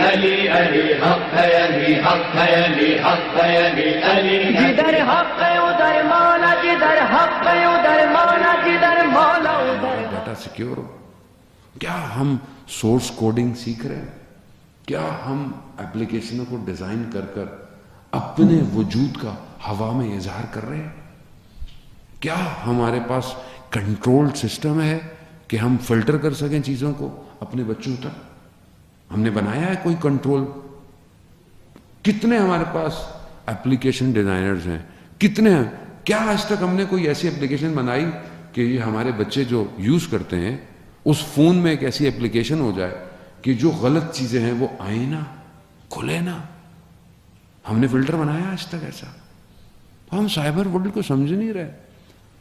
علی علی حق ہے، علی حق ہے، علی حق ہے، علی علی جدھر حق ہے ادھر مولا، جدھر حق ہے ادھر مولا، جدھر مولا ادھر ڈیٹا سیکیور ہو. کیا ہم سورس کوڈنگ سیکھ رہے ہیں؟ کیا ہم ایپلیکیشنوں کو ڈیزائن کر کر اپنے وجود کا ہوا میں اظہار کر رہے ہیں؟ کیا ہمارے پاس کنٹرول سسٹم ہے کہ ہم فلٹر کر سکیں چیزوں کو اپنے بچوں تک؟ ہم نے بنایا ہے کوئی کنٹرول؟ کتنے ہمارے پاس ایپلیکیشن ڈیزائنرز ہیں، کتنے ہیں؟ کیا آج تک ہم نے کوئی ایسی ایپلیکیشن بنائی کہ یہ ہمارے بچے جو یوز کرتے ہیں اس فون میں ایک ایسی ایپلیکیشن ہو جائے کہ جو غلط چیزیں ہیں وہ آئیں نہ، کھلے نہ؟ ہم نے فلٹر بنایا آج تک ایسا؟ ہم سائبر ورلڈ کو سمجھ نہیں رہے.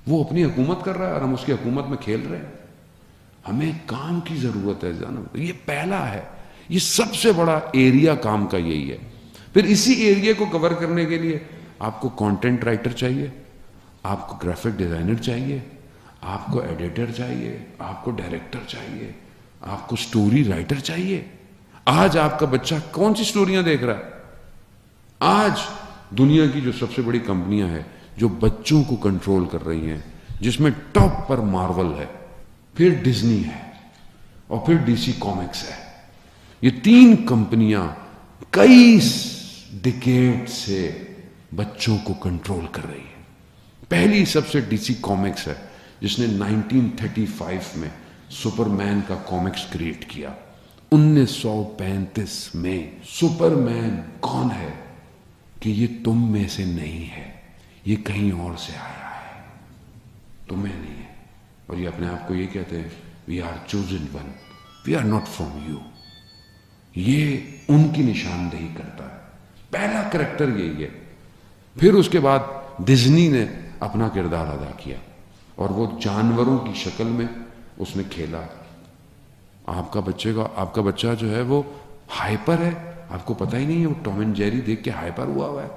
وہ اپنی حکومت کر رہا ہے اور ہم اس کی حکومت میں کھیل رہے ہیں. ہمیں کام کی ضرورت ہے جناب، یہ پہلا ہے، یہ سب سے بڑا ایریا کام کا یہی ہے. پھر اسی ایریا کو کور کرنے کے لیے آپ کو کانٹینٹ رائٹر چاہیے، آپ کو گرافک ڈیزائنر چاہیے، آپ کو ایڈیٹر چاہیے، آپ کو ڈائریکٹر چاہیے، آپ کو سٹوری رائٹر چاہیے. آج آپ کا بچہ کون سی سٹوریاں دیکھ رہا ہے؟ آج دنیا کی جو سب سے بڑی کمپنیاں ہیں جو بچوں کو کنٹرول کر رہی ہیں، جس میں ٹاپ پر مارول ہے، پھر ڈزنی ہے اور پھر ڈی سی کامکس ہے. یہ تین کمپنیاں کئی ڈیکیڈ سے بچوں کو کنٹرول کر رہی ہیں. پہلی سب سے ڈی سی کامکس ہے جس نے 1935 میں سپر مین کا کامکس کریٹ کیا. 1935 میں سپر مین کون ہے کہ یہ تم میں سے نہیں ہے، یہ کہیں اور سے آیا ہے، تمہیں نہیں ہے. اور یہ اپنے آپ کو یہ کہتے ہیں we are chosen one, we are not from you. یہ ان کی نشاندہی کرتا ہے. پہلا کریکٹر یہی ہے. پھر اس کے بعد ڈزنی نے اپنا کردار ادا کیا اور وہ جانوروں کی شکل میں اس نے کھیلا. آپ کا بچہ جو ہے وہ ہائپر ہے، آپ کو پتہ ہی نہیں ہے. وہ ٹام اینڈ جیری دیکھ کے ہائپر ہوا ہے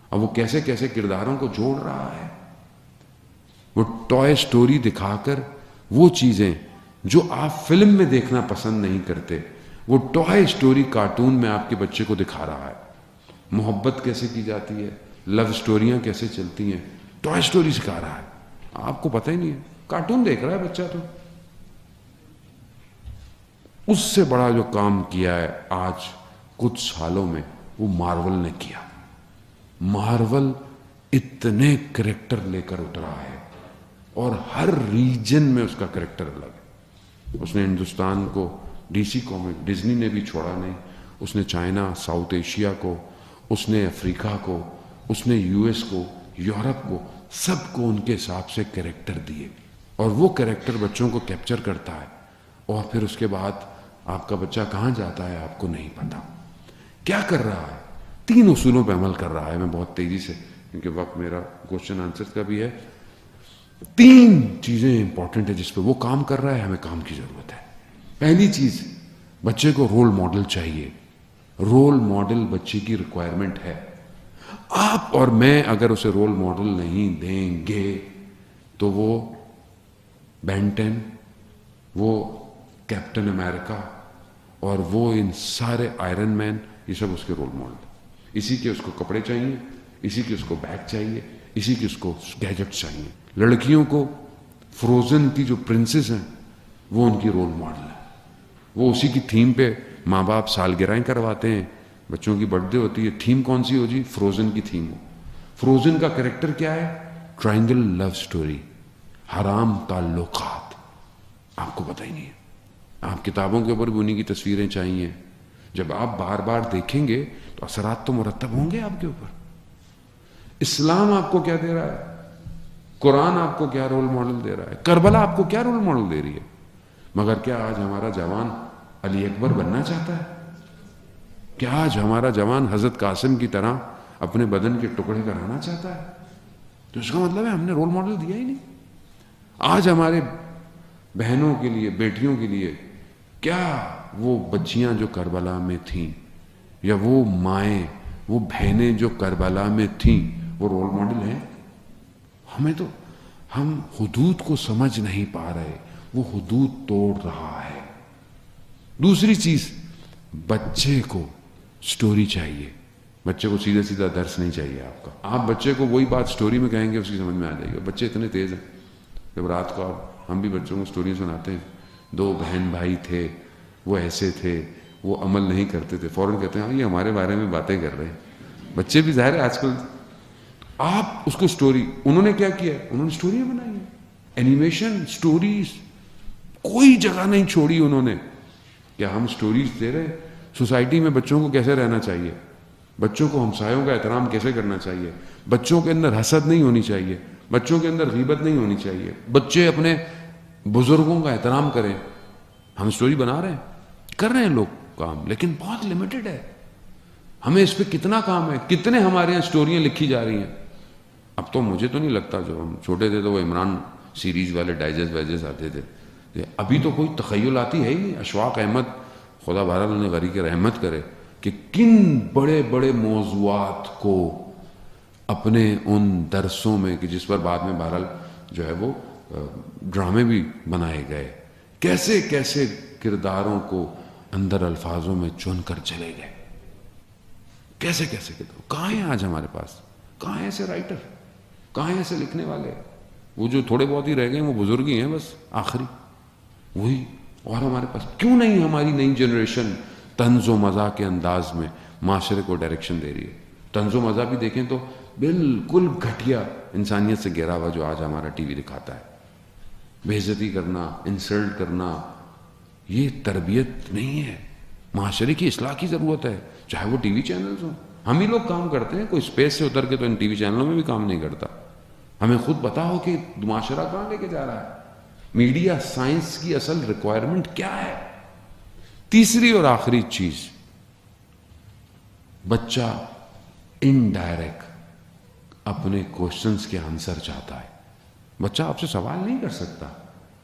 اور وہ کیسے کیسے کرداروں کو جوڑ رہا ہے. وہ ٹوائے سٹوری دکھا کر وہ چیزیں جو آپ فلم میں دیکھنا پسند نہیں کرتے، وہ ٹوائے سٹوری کارٹون میں آپ کے بچے کو دکھا رہا ہے. محبت کیسے کی جاتی ہے، لو سٹوریاں کیسے چلتی ہیں، ٹوائے سٹوری سکھا رہا ہے. آپ کو پتہ ہی نہیں ہے، کارٹون دیکھ رہا ہے بچہ. تو اس سے بڑا جو کام کیا ہے آج کچھ سالوں میں وہ مارول نے کیا. مارول اتنے کریکٹر لے کر اترا ہے اور ہر ریجن میں اس کا کریکٹر الگ ہے. اس نے ہندوستان کو ڈی سی کامک، ڈزنی نے بھی چھوڑا نہیں. اس نے چائنا، ساؤتھ ایشیا کو، اس نے افریقہ کو، اس نے یو ایس کو، یورپ کو، سب کو ان کے حساب سے کریکٹر دیے اور وہ کریکٹر بچوں کو کیپچر کرتا ہے. اور پھر اس کے بعد آپ کا بچہ کہاں جاتا ہے آپ کو نہیں پتا. کیا کر رہا ہے؟ 3 اصولوں پہ عمل کر رہا ہے. میں بہت تیزی سے، کیونکہ وقت میرا کوشچن آنسر کا بھی ہے. 3 چیزیں امپورٹنٹ ہیں جس پہ وہ کام کر رہا ہے. ہمیں کام کی ضرورت ہے. پہلی چیز، بچے کو رول ماڈل چاہیے. رول ماڈل بچے کی ریکوائرمنٹ ہے. آپ اور میں اگر اسے رول ماڈل نہیں دیں گے تو وہ بین 10، وہ کیپٹن امریکہ اور وہ ان سارے آئرن مین، یہ سب اس کے رول ماڈل. اسی کے اس کو کپڑے چاہیے، اسی کے اس کو بیگ چاہیے، اسی کے اس کو گیجٹ چاہیے. لڑکیوں کو فروزن کی جو پرنسس ہیں وہ ان کی رول ماڈل ہے. وہ اسی کی تھیم پہ ماں باپ سالگرہیں کرواتے ہیں. بچوں کی برتھ ڈے ہوتی ہے، تھیم کون سی ہو جی؟ فروزن کی تھیم ہو. فروزن کا کریکٹر کیا ہے؟ ٹرائنگل لو سٹوری، حرام تعلقات. آپ کو پتہ ہی نہیں ہے. آپ کتابوں کے اوپر بھی انہیں کی تصویریں چاہیے. جب آپ بار بار دیکھیں گے تو اثرات تو مرتب ہوں گے آپ کے اوپر. اسلام آپ کو کیا دے رہا ہے؟ قرآن آپ کو کیا رول ماڈل دے رہا ہے؟ کربلا آپ کو کیا رول ماڈل دے رہی ہے؟ مگر کیا آج ہمارا جوان علی اکبر بننا چاہتا ہے؟ کیا آج ہمارا جوان حضرت قاسم کی طرح اپنے بدن کے ٹکڑے کرانا چاہتا ہے؟ تو اس کا مطلب ہے ہم نے رول ماڈل دیا ہی نہیں. آج ہمارے بہنوں کے لیے، بیٹیوں کے لیے کیا وہ بچیاں جو کربلا میں تھیں، یا وہ مائیں، وہ بہنیں جو کربلا میں تھیں، وہ رول ماڈل ہیں؟ ہم حدود کو سمجھ نہیں پا رہے. وہ حدود توڑ رہا ہے. دوسری چیز، بچے کو سٹوری چاہیے, بچے کو سیدھا سیدھا درس نہیں چاہیے آپ کا. آپ بچے کو وہی بات سٹوری میں کہیں گے اس کی سمجھ میں آ جائے گی. بچے اتنے تیز ہیں, جب رات کو ہم بھی بچوں کو سٹوری سناتے ہیں, 2 بہن بھائی تھے, وہ ایسے تھے, وہ عمل نہیں کرتے تھے, فوراً کہتے ہیں ہاں یہ ہمارے بارے میں باتیں کر رہے ہیں. بچے بھی ظاہر ہے آج کل, آپ اس کو سٹوری, انہوں نے کیا کیا, انہوں نے سٹوریاں بنائی ہیں, اینیمیشن, سٹوریز, کوئی جگہ نہیں چھوڑی انہوں نے. کیا ہم سٹوریز دے رہے ہیں سوسائٹی میں بچوں کو کیسے رہنا چاہیے, بچوں کو ہمسایوں کا احترام کیسے کرنا چاہیے, بچوں کے اندر حسد نہیں ہونی چاہیے, بچوں کے اندر غیبت نہیں ہونی چاہیے, بچے اپنے بزرگوں کا احترام کریں. ہم سٹوری بنا رہے ہیں, کر رہے ہیں لوگ کام, لیکن بہت لمیٹڈ ہے. ہمیں اس پہ کتنا کام ہے, کتنے ہمارے یہاں سٹوریاں لکھی جا رہی ہیں. اب تو مجھے تو نہیں لگتا, جو ہم چھوٹے تھے تو وہ عمران سیریز والے ڈائجسٹ وائجسٹ آتے تھے, ابھی تو کوئی تخیل آتی ہے ہی نہیں. اشفاق احمد, خدا بہرحال انہیں غریق رحمت کرے, کہ کن بڑے بڑے موضوعات کو اپنے ان درسوں میں, کہ جس پر بعد میں بہرحال جو ہے وہ ڈرامے بھی بنائے گئے, کیسے کیسے کرداروں کو اندر الفاظوں میں چن کر چلے گئے, کیسے کیسے کردار. کہاں ہیں آج ہمارے پاس, کہاں ہیں ایسے رائٹر, کہاں ہیں ایسے لکھنے والے. وہ جو تھوڑے بہت ہی رہ گئے وہ بزرگ ہی ہیں بس آخری, وہی. اور ہمارے پاس کیوں نہیں ہماری نئی جنریشن طنز و مزاح کے انداز میں معاشرے کو ڈائریکشن دے رہی ہے. طنز و مزاح بھی دیکھیں تو بالکل گھٹیا انسانیت سے گھرا ہوا جو آج ہمارا ٹی وی دکھاتا ہے. بے عزتی کرنا, انسلٹ کرنا, یہ تربیت نہیں ہے. معاشرے کی اصلاح کی ضرورت ہے, چاہے وہ ٹی وی چینلز ہوں. ہم ہی لوگ کام کرتے ہیں, کوئی اسپیس سے اتر کے تو ان ٹی وی چینلوں میں بھی کام نہیں کرتا. ہمیں خود پتا ہو کہ معاشرہ کہاں لے کے جا رہا ہے. میڈیا سائنس کی اصل ریکوائرمنٹ کیا ہے. تیسری اور آخری چیز, بچہ انڈائریکٹ اپنے کوشچنس کے آنسر چاہتا ہے. بچہ آپ سے سوال نہیں کر سکتا,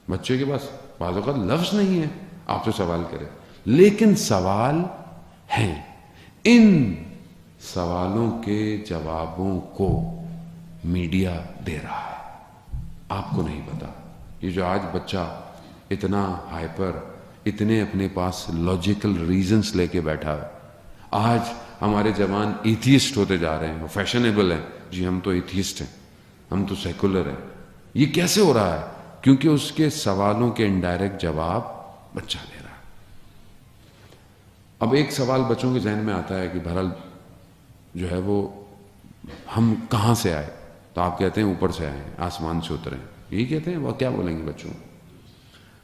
بچے کے پاس بعض اوقات لفظ نہیں ہے آپ سے سوال کرے, لیکن سوال ہیں. ان سوالوں کے جوابوں کو میڈیا دے رہا ہے, آپ کو نہیں پتا. یہ جو آج بچہ اتنا ہائپر, اتنے اپنے پاس لاجیکل ریزنز لے کے بیٹھا ہے, آج ہمارے جوان ایتھیسٹ ہوتے جا رہے ہیں, فیشنیبل ہیں, جی ہم تو ایتھیسٹ ہیں, ہم تو سیکولر ہیں. یہ کیسے ہو رہا ہے؟ کیونکہ اس کے سوالوں کے انڈائریکٹ جواب بچہ دے رہا ہے. اب ایک سوال بچوں کے ذہن میں آتا ہے کہ بہرحال جو ہے وہ ہم کہاں سے آئے, تو آپ کہتے ہیں اوپر سے آئے ہیں, آسمان سے اترے ہیں, یہی کہتے ہیں. وہ کیا بولیں گے بچوں؟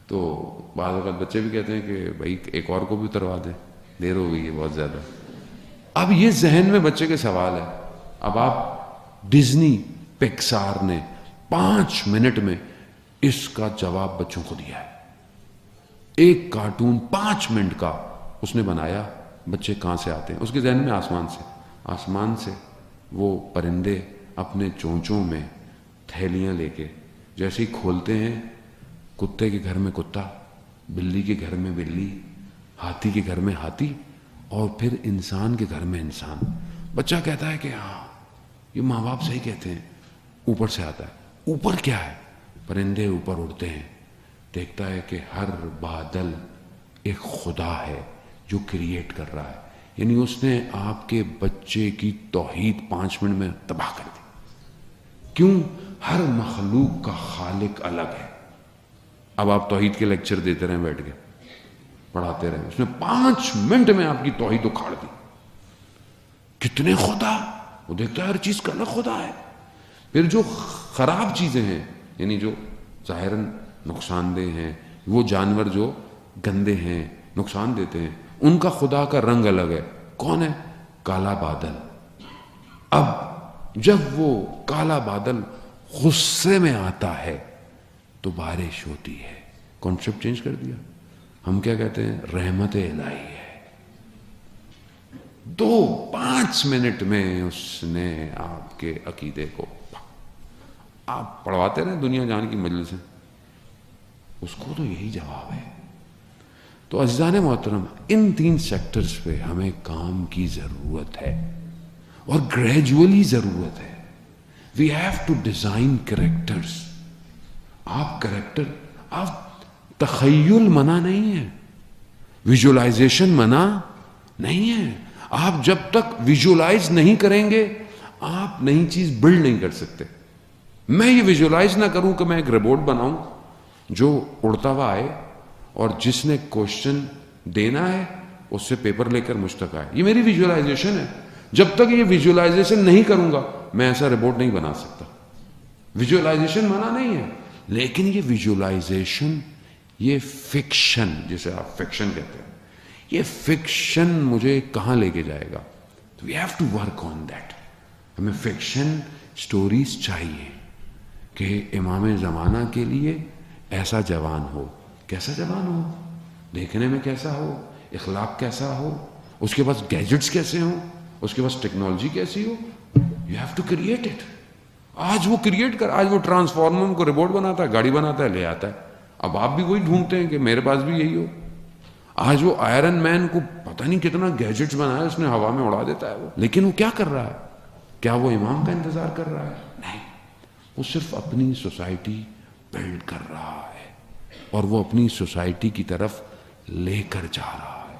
تو بعض اوقات بچے بھی کہتے ہیں کہ بھائی ایک اور کو بھی اتروا دیں, دیر ہو گئی ہے بہت زیادہ. اب یہ ذہن میں بچے کے سوال ہے. اب آپ ڈزنی پکسار نے 5 منٹ میں اس کا جواب بچوں کو دیا ہے. ایک کارٹون 5 منٹ کا اس نے بنایا. بچے کہاں سے آتے ہیں؟ اس کے ذہن میں آسمان سے. آسمان سے وہ پرندے اپنے چونچوں میں تھیلیاں لے کے جیسے ہی کھولتے ہیں, کتے کے گھر میں کتا, بلی کے گھر میں بلی, ہاتھی کے گھر میں ہاتھی, اور پھر انسان کے گھر میں انسان. بچہ کہتا ہے کہ ہاں یہ ماں باپ صحیح کہتے ہیں. اوپر سے آتا ہے. اوپر کیا ہے؟ پرندے اوپر اڑتے ہیں, دیکھتا ہے کہ ہر بادل ایک خدا ہے جو کریٹ کر رہا ہے. یعنی اس نے آپ کے بچے کی توحید 5 منٹ میں تباہ کر دی. کیوں؟ ہر مخلوق کا خالق الگ ہے. اب آپ توحید کے لیکچر دیتے رہیں, بیٹھ کے پڑھاتے رہیں, اس نے 5 منٹ میں آپ کی توحید اکھاڑ دی. کتنے خدا؟ وہ دیکھتا ہے ہر چیز کا الگ خدا ہے. پھر جو خراب چیزیں ہیں, یعنی جو ظاہراً نقصان دہ ہیں, وہ جانور جو گندے ہیں, نقصان دیتے ہیں, ان کا خدا کا رنگ الگ ہے. کون ہے؟ کالا بادل. اب جب وہ کالا بادل غصے میں آتا ہے تو بارش ہوتی ہے. کانسیپٹ چینج کر دیا. ہم کیا کہتے ہیں؟ رحمت الہی ہے. 5 منٹ میں اس نے آپ کے عقیدے کو, آپ پڑھواتے رہے دنیا جان کی مجلس سے, اس کو تو یہی جواب ہے. تو عزیزان محترم, ان 3 سیکٹرز پہ ہمیں کام کی ضرورت ہے, اور گریجولی ضرورت ہے. We have to design characters. آپ کریکٹر, آپ تخیل منع نہیں ہے, ویژولائزیشن منع نہیں ہے. آپ جب تک ویژولائز نہیں کریں گے آپ نئی چیز بلڈ نہیں کر سکتے. میں یہ ویژولائز نہ کروں کہ میں ایک روبوٹ بناؤں جو اڑتا ہوا آئے اور جس نے کوشچن دینا ہے اس سے پیپر لے کر مجھ تک آئے. یہ میری ویژولائزیشن ہے. جب تک یہ ویژولائزیشن نہیں کروں گا میں ایسا روبوٹ نہیں بنا سکتا. ویژولائزیشن منع نہیں ہے لیکن یہ ویژولائزیشن یہ فکشن جسے آپ فکشن کہتے ہیں یہ فکشن مجھے کہاں لے کے جائے گا. We have to work on that. ہمیں فکشن سٹوریز چاہیے کہ امام زمانہ کے لیے ایسا جوان ہو. کیسا جوان ہو؟ دیکھنے میں کیسا ہو, اخلاق کیسا ہو, اس کے پاس گیجٹس کیسے ہوں, اس کے پاس ٹیکنالوجی کیسی ہو. You have to create it. آج وہ کریٹ کر, آج وہ ٹرانسفارمر کو روبوٹ بناتا ہے, گاڑی بناتا ہے, لے آتا ہے. اب آپ بھی وہی ڈھونڈتے ہیں کہ میرے پاس بھی یہی ہو. آج وہ آئرن مین کو پتہ نہیں کتنا گیجٹس بنایا اس نے, ہوا میں اڑا دیتا ہے وہ. لیکن وہ کیا کر رہا ہے؟ کیا وہ امام کا انتظار کر رہا ہے؟ نہیں. وہ صرف اپنی سوسائٹی بلڈ کر رہا ہے اور وہ اپنی سوسائٹی کی طرف لے کر جا رہا ہے.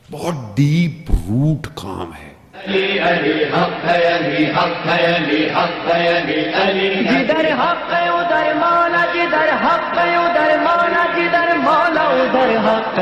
بہت ڈیپ روٹ کام ہے. علی علی حق ہے, علی حق ہے, علی حق ہے, علی علی. جدھر حق ہے ادھر مولا, جدھر حق ہے ادھر مولا, جدھر مولا ادھر حق.